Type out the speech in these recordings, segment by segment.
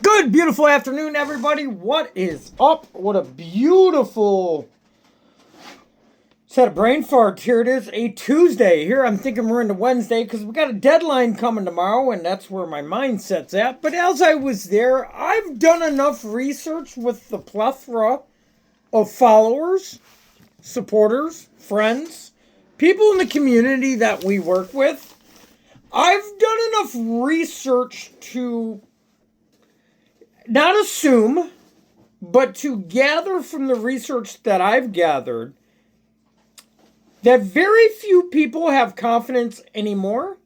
Good, beautiful afternoon, everybody. What is up? What a beautiful set of brain farts. Here it is, a Tuesday. Here I'm thinking we're into Wednesday because we got a deadline coming tomorrow, and that's where my mindset's at. But as I was there, I've done enough research with the plethora of followers, supporters, friends, people in the community that we work with. I've done enough research to not assume, but to gather from the research that I've gathered that very few people have confidence anymore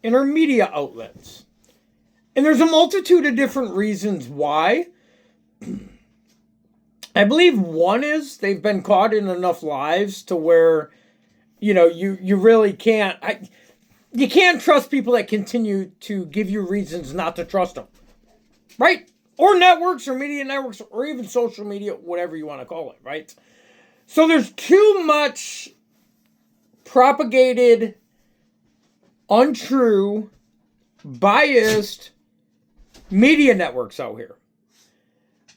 in our media outlets. And there's a multitude of different reasons why. I believe one is they've been caught in enough lies to where, you really can't. You can't trust people that continue to give you reasons not to trust them. Right? Or networks or media networks or even social media, whatever you want to call it, right? So there's too much propagated, untrue, biased media networks out here.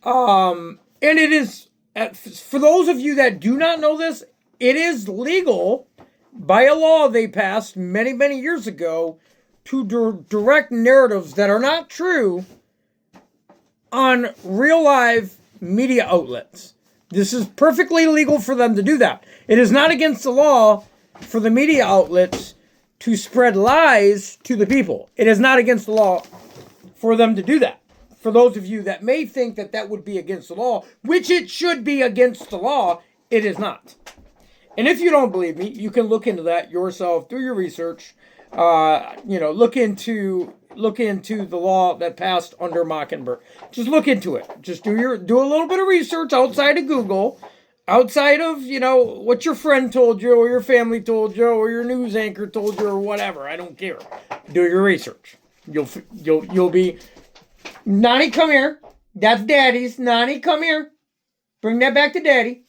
And it is, for those of you that do not know this, it is legal by a law they passed many, many years ago to direct narratives that are not true on real live media outlets. This is perfectly legal for them to do that. It is not against the law for the media outlets to spread lies to the people. It is not against the law for them to do that. For those of you that may think that that would be against the law, which it should be against the law, it is not. And if you don't believe me, you can look into that yourself, do your research. Look into the law that passed under Mockingbird. Just look into it. Just do a little bit of research outside of Google, outside of what your friend told you or your family told you or your news anchor told you or whatever. I don't care. Do your research. You'll be. Nani, come here. That's Daddy's. Nani, come here. Bring that back to Daddy.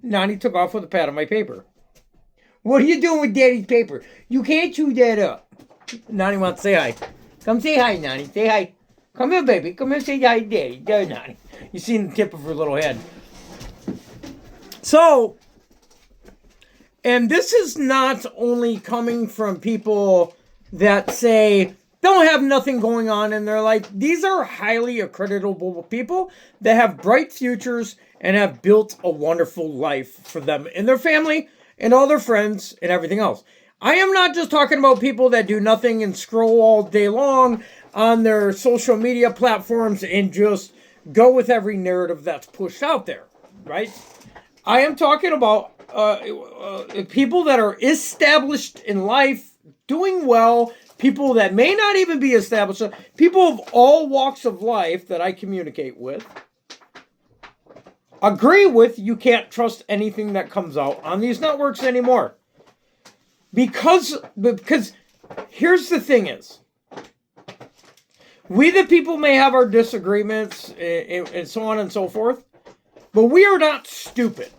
Nani took off with a pad of my paper. What are you doing with Daddy's paper? You can't chew that up. Nani wants to say hi. Come say hi, Nani. Say hi. Come here, baby. Come here, say hi, Daddy. There, Nani. You see the tip of her little head. So, and this is not only coming from people that say don't have nothing going on in their life. These are highly accreditable people that have bright futures and have built a wonderful life for them and their family and all their friends and everything else. I am not just talking about people that do nothing and scroll all day long on their social media platforms and just go with every narrative that's pushed out there, right? I am talking about people that are established in life, doing well, people that may not even be established, people of all walks of life that I communicate with, agree with you can't trust anything that comes out on these networks anymore. Because here's the thing is, we the people may have our disagreements and so on and so forth, but we are not stupid.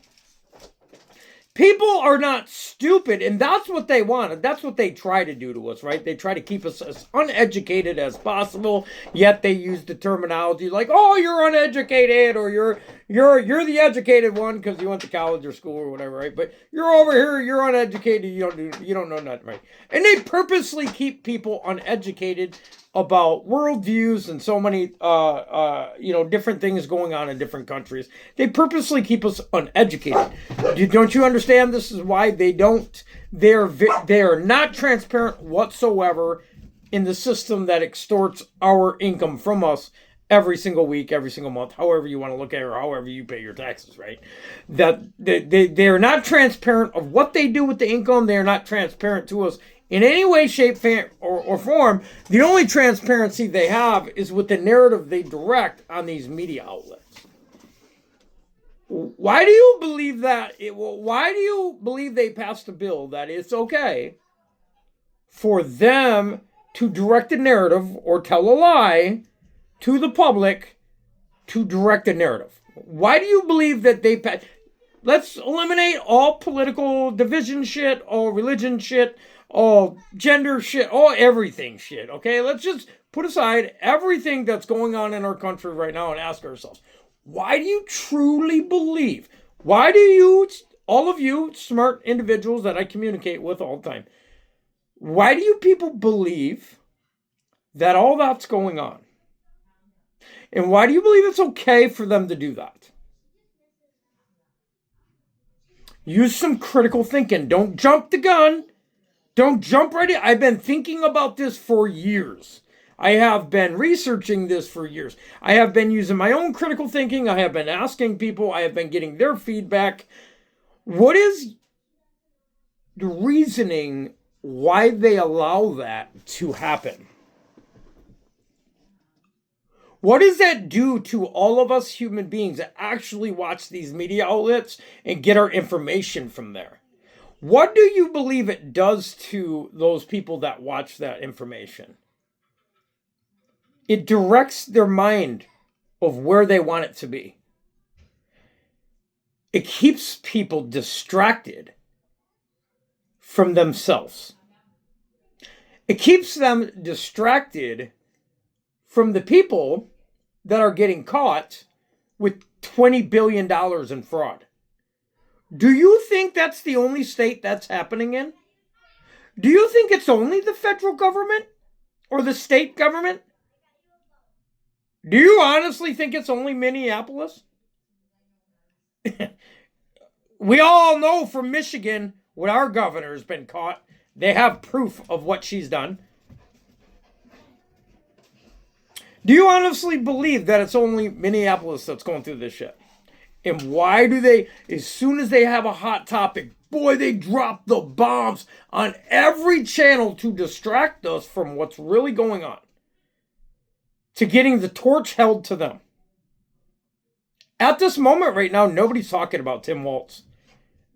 People are not stupid, and that's what they want. And that's what they try to do to us, right? They try to keep us as uneducated as possible, yet they use the terminology like, "Oh, you're uneducated," or "You're the educated one because you went to college or school or whatever," right? But you're over here, you're uneducated, you don't know nothing, right? And they purposely keep people uneducated about worldviews and so many different things going on in different countries. They purposely keep us uneducated. Don't you understand? This is why they are not transparent whatsoever in the system that extorts our income from us every single week, every single month, however you want to look at it, or however you pay your taxes, right? That they are not transparent of what they do with the income. They are not transparent to us in any way, shape, or form. The only transparency they have is with the narrative they direct on these media outlets. Why do you believe that? Why do you believe they passed a bill that it's okay for them to direct a narrative or tell a lie to the public to direct a narrative? Why do you believe that they passed? Let's eliminate all political division shit, all religion shit, all gender shit, all everything shit, okay? Let's just put aside everything that's going on in our country right now and ask ourselves, why do you truly believe? Why do you, all of you smart individuals that I communicate with all the time, why do you people believe that all that's going on? And why do you believe it's okay for them to do that? Use some critical thinking. Don't jump the gun. Don't jump right in. I've been thinking about this for years. I have been researching this for years. I have been using my own critical thinking. I have been asking people. I have been getting their feedback. What is the reasoning why they allow that to happen? What does that do to all of us human beings that actually watch these media outlets and get our information from there? What do you believe it does to those people that watch that information? It directs their mind of where they want it to be. It keeps people distracted from themselves. It keeps them distracted from the people that are getting caught with $20 billion in fraud. Do you think that's the only state that's happening in? Do you think it's only the federal government or the state government? Do you honestly think it's only Minneapolis? We all know from Michigan when our governor's been caught, they have proof of what she's done. Do you honestly believe that it's only Minneapolis that's going through this shit? And why do they, as soon as they have a hot topic, boy, they drop the bombs on every channel to distract us from what's really going on, to getting the torch held to them. At this moment right now, nobody's talking about Tim Walz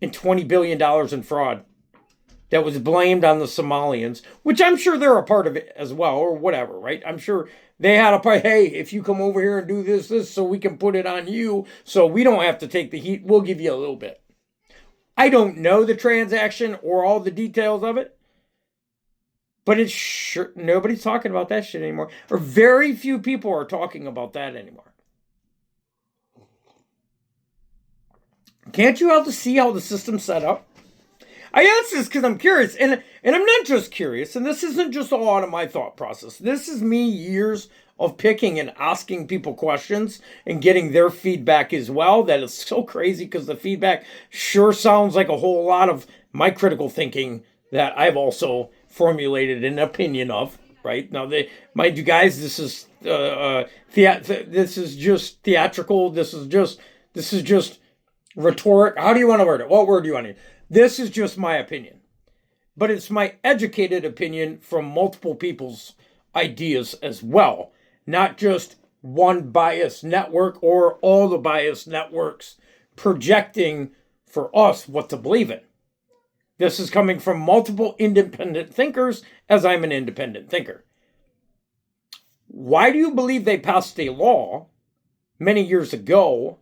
and $20 billion in fraud that was blamed on the Somalians, which I'm sure they're a part of it as well, or whatever, right? I'm sure they had a part, hey, if you come over here and do this, so we can put it on you, so we don't have to take the heat, we'll give you a little bit. I don't know the transaction or all the details of it, but it's sure nobody's talking about that shit anymore, or very few people are talking about that anymore. Can't you help to see how the system's set up? I ask this because I'm curious, and I'm not just curious, and this isn't just all out of my thought process. This is me years of picking and asking people questions and getting their feedback as well. That is so crazy because the feedback sure sounds like a whole lot of my critical thinking that I've also formulated an opinion of. Right now, mind you guys, this is this is just theatrical. This is just rhetoric. How do you want to word it? What word do you want to use? This is just my opinion, but it's my educated opinion from multiple people's ideas as well, not just one biased network or all the biased networks projecting for us what to believe in. This is coming from multiple independent thinkers, as I'm an independent thinker. Why do you believe they passed a law many years ago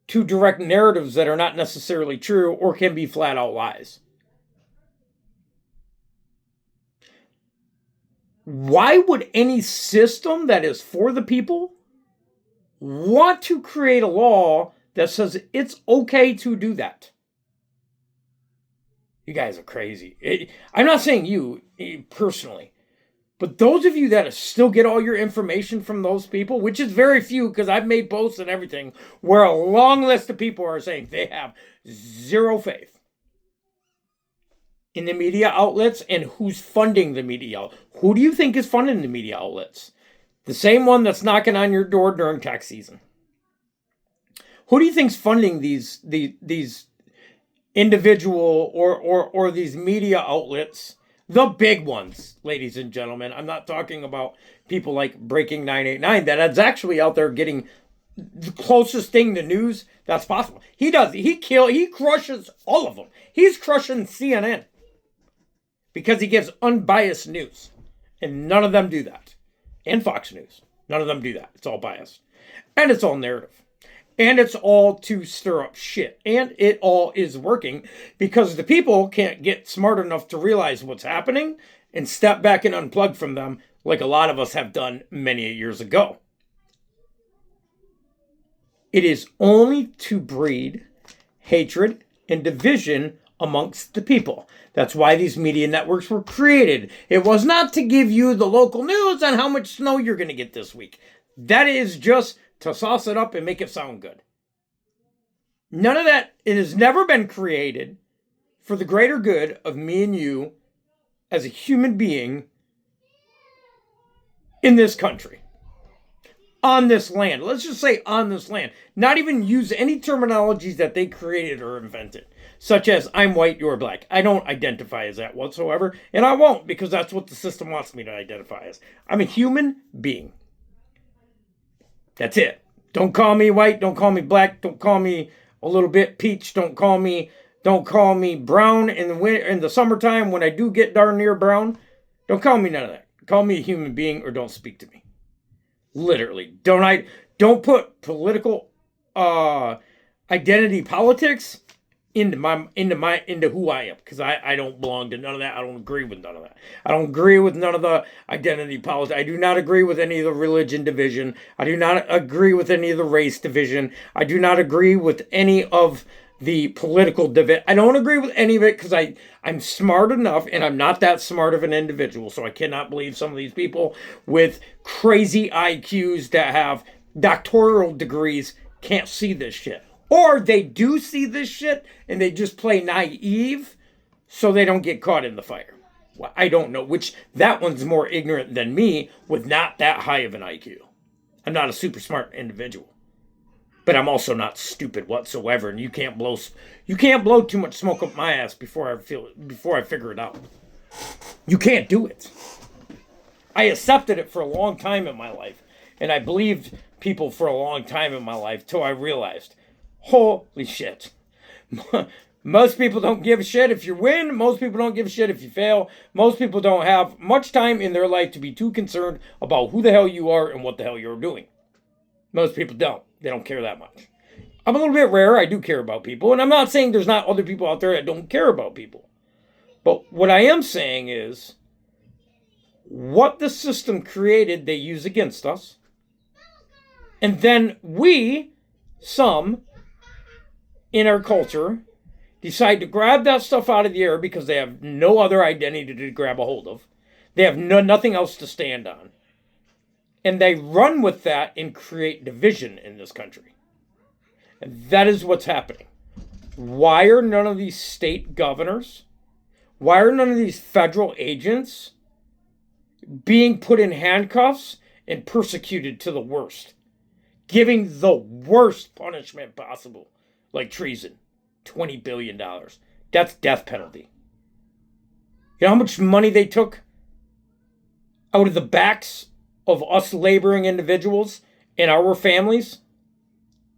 to direct narratives that are not necessarily true or can be flat out lies? Why would any system that is for the people want to create a law that says it's okay to do that? You guys are crazy. I'm not saying you personally, but those of you that still get all your information from those people, which is very few because I've made posts and everything where a long list of people are saying they have zero faith in the media outlets and who's funding the media. Who do you think is funding the media outlets? The same one that's knocking on your door during tax season. Who do you think's funding these individual or these media outlets? The big ones, ladies and gentlemen. I'm not talking about people like Breaking 989 that is actually out there getting the closest thing to news that's possible. He crushes all of them. He's crushing CNN because he gives unbiased news. And none of them do that. And Fox News. None of them do that. It's all biased. And it's all narrative. And it's all to stir up shit. And it all is working because the people can't get smart enough to realize what's happening and step back and unplug from them like a lot of us have done many years ago. It is only to breed hatred and division amongst the people. That's why these media networks were created. It was not to give you the local news on how much snow you're going to get this week. That is just to sauce it up and make it sound good. None of that. It has never been created for the greater good of me and you as a human being in this country. On this land. Let's just say on this land. Not even use any terminologies that they created or invented. Such as, I'm white, you're black. I don't identify as that whatsoever. And I won't, because that's what the system wants me to identify as. I'm a human being. That's it. Don't call me white. Don't call me black. Don't call me a little bit peach. Don't call me brown in the winter, in the summertime when I do get darn near brown. Don't call me none of that. Call me a human being or don't speak to me. Literally. Don't put political identity politics into who I am, because I don't belong to none of that. I don't agree with none of that. I don't agree with none of the identity politics. I do not agree with any of the religion division. I do not agree with any of the race division. I do not agree with any of the political division. I don't agree with any of it because I'm smart enough, and I'm not that smart of an individual, so I cannot believe some of these people with crazy IQs that have doctoral degrees can't see this shit. Or they do see this shit, and they just play naive so they don't get caught in the fire. Well, I don't know which. That one's more ignorant than me with not that high of an IQ. I'm not a super smart individual. But I'm also not stupid whatsoever, and you can't blow too much smoke up my ass before I figure it out. You can't do it. I accepted it for a long time in my life, and I believed people for a long time in my life till I realized, holy shit. Most people don't give a shit if you win. Most people don't give a shit if you fail. Most people don't have much time in their life to be too concerned about who the hell you are and what the hell you're doing. Most people don't. They don't care that much. I'm a little bit rare. I do care about people. And I'm not saying there's not other people out there that don't care about people. But what I am saying is, what the system created, they use against us. And then we, some, in our culture, decide to grab that stuff out of the air because they have no other identity to grab a hold of. They have nothing else to stand on. And they run with that and create division in this country. And that is what's happening. Why are none of these state governors, why are none of these federal agents being put in handcuffs and persecuted to the worst? Giving the worst punishment possible, like treason. $20 billion. That's death penalty. You know how much money they took out of the backs of us laboring individuals and our families,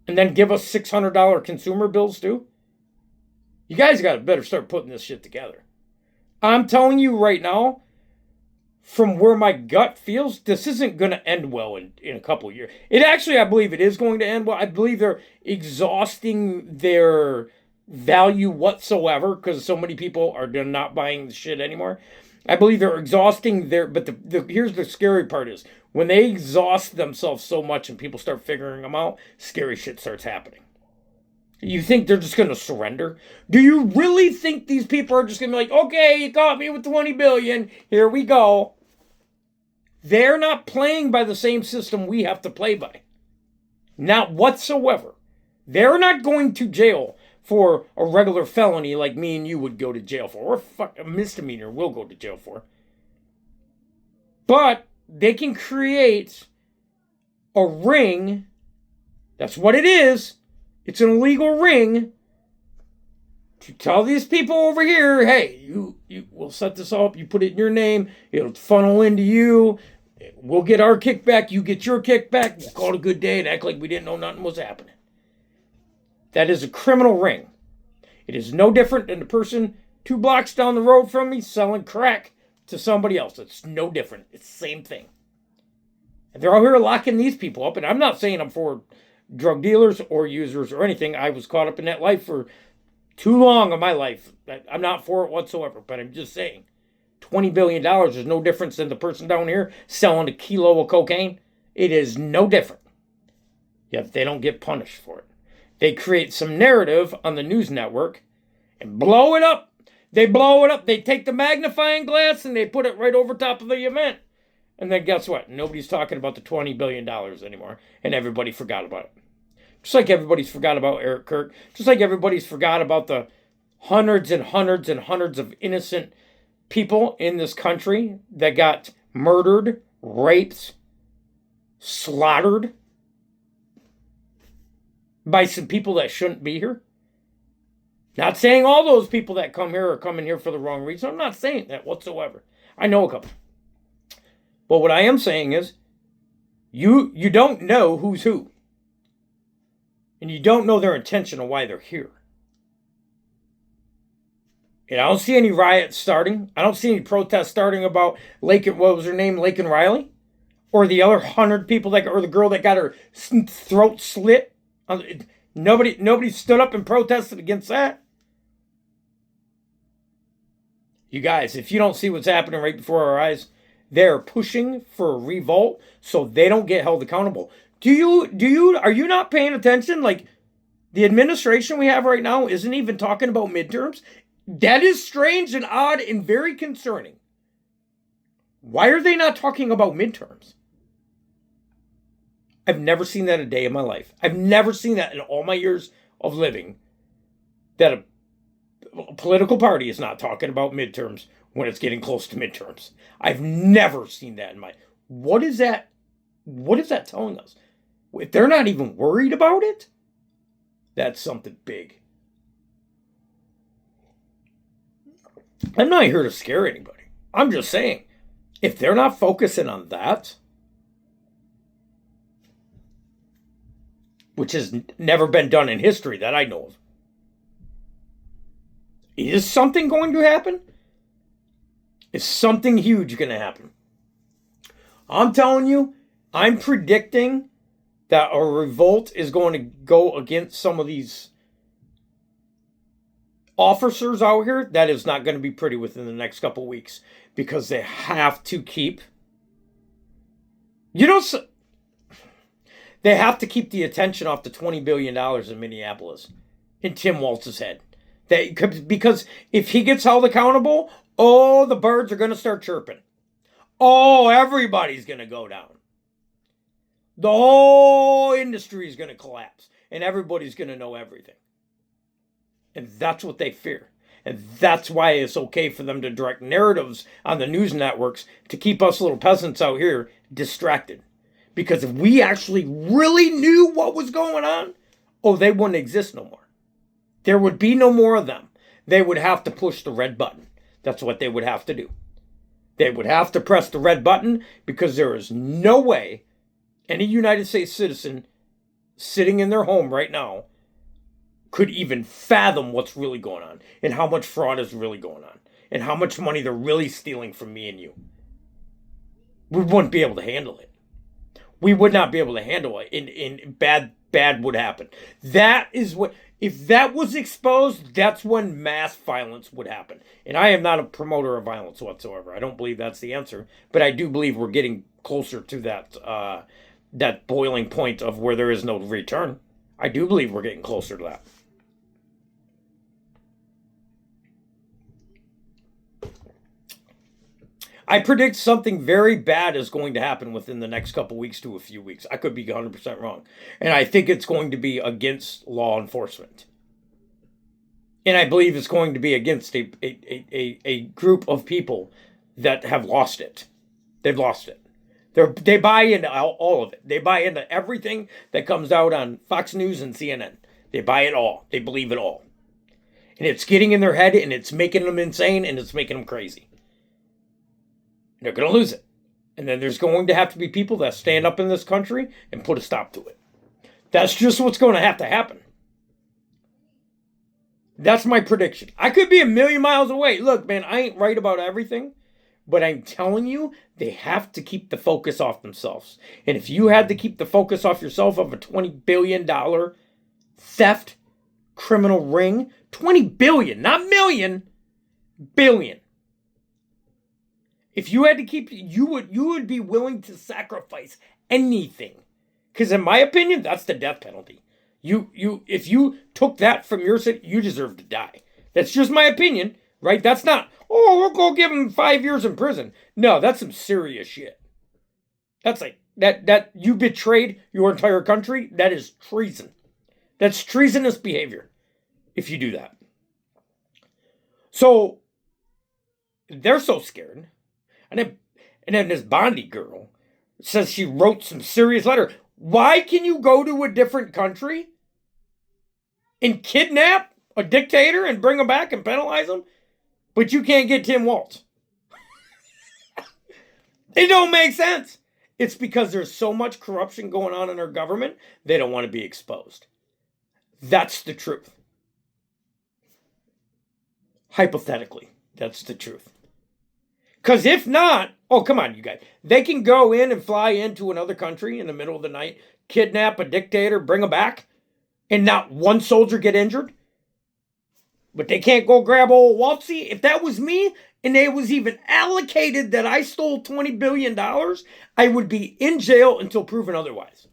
and then give us $600 consumer bills too? You guys better start putting this shit together. I'm telling you right now, from where my gut feels, this isn't going to end well in a couple of years. It actually, I believe it is going to end well. I believe they're exhausting their value whatsoever because so many people are not buying the shit anymore. I believe they're exhausting but here's the scary part is, when they exhaust themselves so much and people start figuring them out, scary shit starts happening. You think they're just going to surrender? Do you really think these people are just going to be like, okay, you caught me with 20 billion, here we go? They're not playing by the same system we have to play by. Not whatsoever. They're not going to jail for a regular felony like me and you would go to jail for, or a misdemeanor we'll go to jail for. But they can create a ring. That's what it is. It's an illegal ring to tell these people over here, hey, you we'll set this up, you put it in your name, it'll funnel into you, we'll get our kickback, you get your kickback, we'll call it a good day and act like we didn't know nothing was happening. That is a criminal ring. It is no different than the person 2 blocks down the road from me selling crack to somebody else. It's no different. It's the same thing. And they're out here locking these people up. And I'm not saying I'm for drug dealers or users or anything. I was caught up in that life for too long of my life. I'm not for it whatsoever, but I'm just saying. $20 billion is no difference than the person down here selling a kilo of cocaine. It is no different. Yet they don't get punished for it. They create some narrative on the news network and blow it up. They blow it up. They take the magnifying glass and they put it right over top of the event. And then guess what? Nobody's talking about the $20 billion anymore. And everybody forgot about it. Just like everybody's forgot about Eric Kirk. Just like everybody's forgot about the hundreds and hundreds and hundreds of innocent people in this country that got murdered, raped, slaughtered by some people that shouldn't be here. Not saying all those people that come here are coming here for the wrong reason. I'm not saying that whatsoever. I know a couple. But what I am saying is, you don't know who's who. And you don't know their intention of why they're here. And I don't see any riots starting. I don't see any protests starting about Laken, what was her name, Laken Riley? Or the other 100 people, or the girl that got her throat slit. Nobody stood up and protested against that. You guys, if you don't see what's happening right before our eyes, they're pushing for a revolt so they don't get held accountable. Are you not paying attention? Like, the administration we have right now isn't even talking about midterms. That is strange and odd and very concerning. Why are they not talking about midterms? I've never seen that a day in my life. I've never seen that in all my years of living, that a political party is not talking about midterms when it's getting close to midterms. I've never seen that in my... What is that telling us? If they're not even worried about it, that's something big. I'm not here to scare anybody. I'm just saying, if they're not focusing on that, which has never been done in history that I know of, is something going to happen? Is something huge going to happen? I'm telling you, I'm predicting that a revolt is going to go against some of these officers out here. That is not going to be pretty within the next couple of weeks, because they have to keep, they have to keep the attention off the $20 billion in Minneapolis in Tim Walz's head. Because if he gets held accountable, the birds are going to start chirping. Everybody's going to go down. The whole industry is going to collapse, and everybody's going to know everything. And that's what they fear. And that's why it's okay for them to direct narratives on the news networks to keep us little peasants out here distracted. Because if we actually really knew what was going on, they wouldn't exist no more. There would be no more of them. They would have to push the red button. That's what they would have to do. They would have to press the red button, because there is no way any United States citizen sitting in their home right now could even fathom what's really going on, and how much fraud is really going on, and how much money they're really stealing from me and you. We wouldn't be able to handle it. We would not be able to handle it, and bad would happen. That is what... If that was exposed, that's when mass violence would happen. And I am not a promoter of violence whatsoever. I don't believe that's the answer. But I do believe we're getting closer to that boiling point of where there is no return. I do believe we're getting closer to that. I predict something very bad is going to happen within the next couple weeks to a few weeks. I could be 100% wrong. And I think it's going to be against law enforcement. And I believe it's going to be against a group of people that have lost it. They've lost it. They buy into all of it. They buy into everything that comes out on Fox News and CNN. They buy it all. They believe it all. And it's getting in their head, and it's making them insane, and it's making them crazy. They're going to lose it. And then there's going to have to be people that stand up in this country and put a stop to it. That's just what's going to have to happen. That's my prediction. I could be a million miles away. Look, man, I ain't right about everything. But I'm telling you, they have to keep the focus off themselves. And if you had to keep the focus off yourself of a $20 billion theft criminal ring, 20 billion, not million, billion. If you had to keep, you would be willing to sacrifice anything. Because in my opinion, that's the death penalty. If you took that from your city, you deserve to die. That's just my opinion, right? That's not, oh, we'll go give him 5 years in prison. No, that's some serious shit. That's like, that you betrayed your entire country. That is treason. That's treasonous behavior if you do that. So, they're so scared. And then this Bondi girl says she wrote some serious letter. Why can you go to a different country and kidnap a dictator and bring him back and penalize him, but you can't get Tim Walz? It don't make sense. It's because there's so much corruption going on in our government, they don't want to be exposed. That's the truth. Hypothetically, that's the truth. Because if not, oh, come on, you guys. They can go in and fly into another country in the middle of the night, kidnap a dictator, bring him back, and not one soldier get injured. But they can't go grab old Waltzy. If that was me, and it was even allocated that I stole $20 billion, I would be in jail until proven otherwise.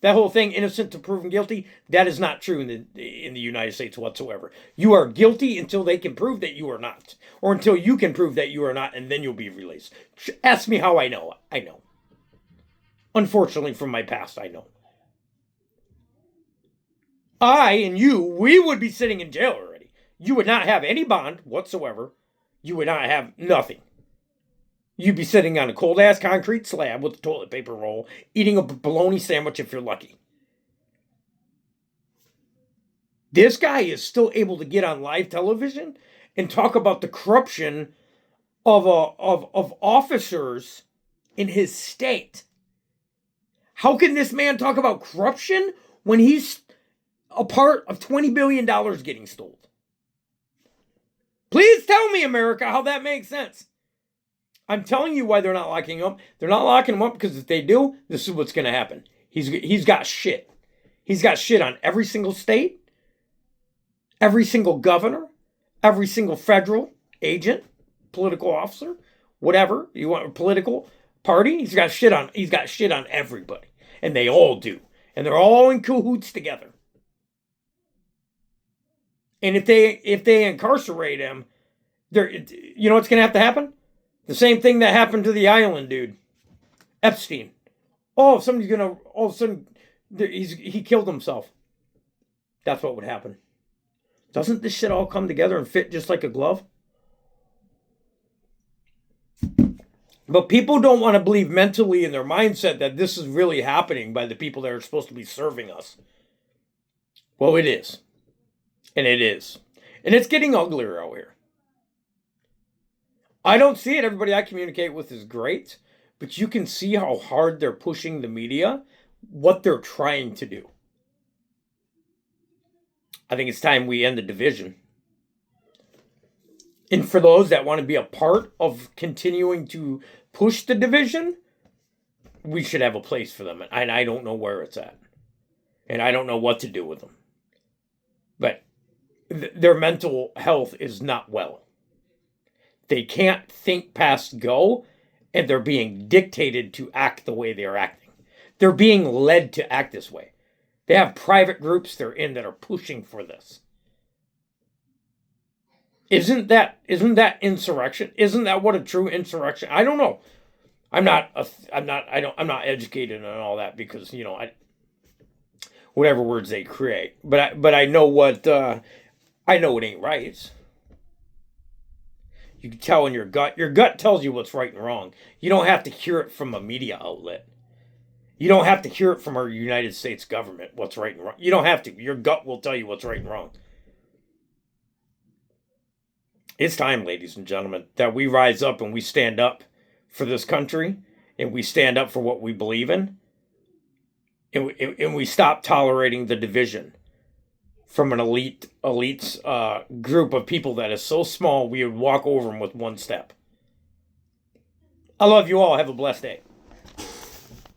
That whole thing, innocent to proven guilty, that is not true in the United States whatsoever. You are guilty until they can prove that you are not. Or until you can prove that you are not, and then you'll be released. Ask me how I know. I know. Unfortunately, from my past, I know. I and you, we would be sitting in jail already. You would not have any bond whatsoever. You would not have nothing. You'd be sitting on a cold-ass concrete slab with a toilet paper roll, eating a bologna sandwich if you're lucky. This guy is still able to get on live television and talk about the corruption of officers in his state. How can this man talk about corruption when he's a part of $20 billion getting stolen? Please tell me, America, how that makes sense. I'm telling you why they're not locking him up. They're not locking him up because if they do, this is what's going to happen. He's got shit. He's got shit on every single state, every single governor, every single federal agent, political officer, whatever you want, political party. He's got shit on everybody, and they all do, and they're all in cahoots together. And if they incarcerate him, you know what's going to have to happen? The same thing that happened to the island dude, Epstein. All of a sudden, he killed himself. That's what would happen. Doesn't this shit all come together and fit just like a glove? But people don't want to believe mentally in their mindset that this is really happening by the people that are supposed to be serving us. Well, it is. And it is. And it's getting uglier out here. I don't see it. Everybody I communicate with is great. But you can see how hard they're pushing the media, what they're trying to do. I think it's time we end the division. And for those that want to be a part of continuing to push the division, we should have a place for them. And I don't know where it's at. And I don't know what to do with them. But their mental health is not well. They can't think past go, and they're being dictated to act the way they're acting. They're being led to act this way. They have private groups they're in that are pushing for this. Isn't that insurrection? Isn't that what a true insurrection? I don't know. I'm not educated on all that because, whatever words they create. But I know what I know it ain't right. You can tell in your gut. Your gut tells you what's right and wrong. You don't have to hear it from a media outlet. You don't have to hear it from our United States government, what's right and wrong. You don't have to. Your gut will tell you what's right and wrong. It's time, ladies and gentlemen, that we rise up and we stand up for this country and we stand up for what we believe in and we stop tolerating the division from an elite's group of people that is so small we would walk over them with one step. I love you all. Have a blessed day.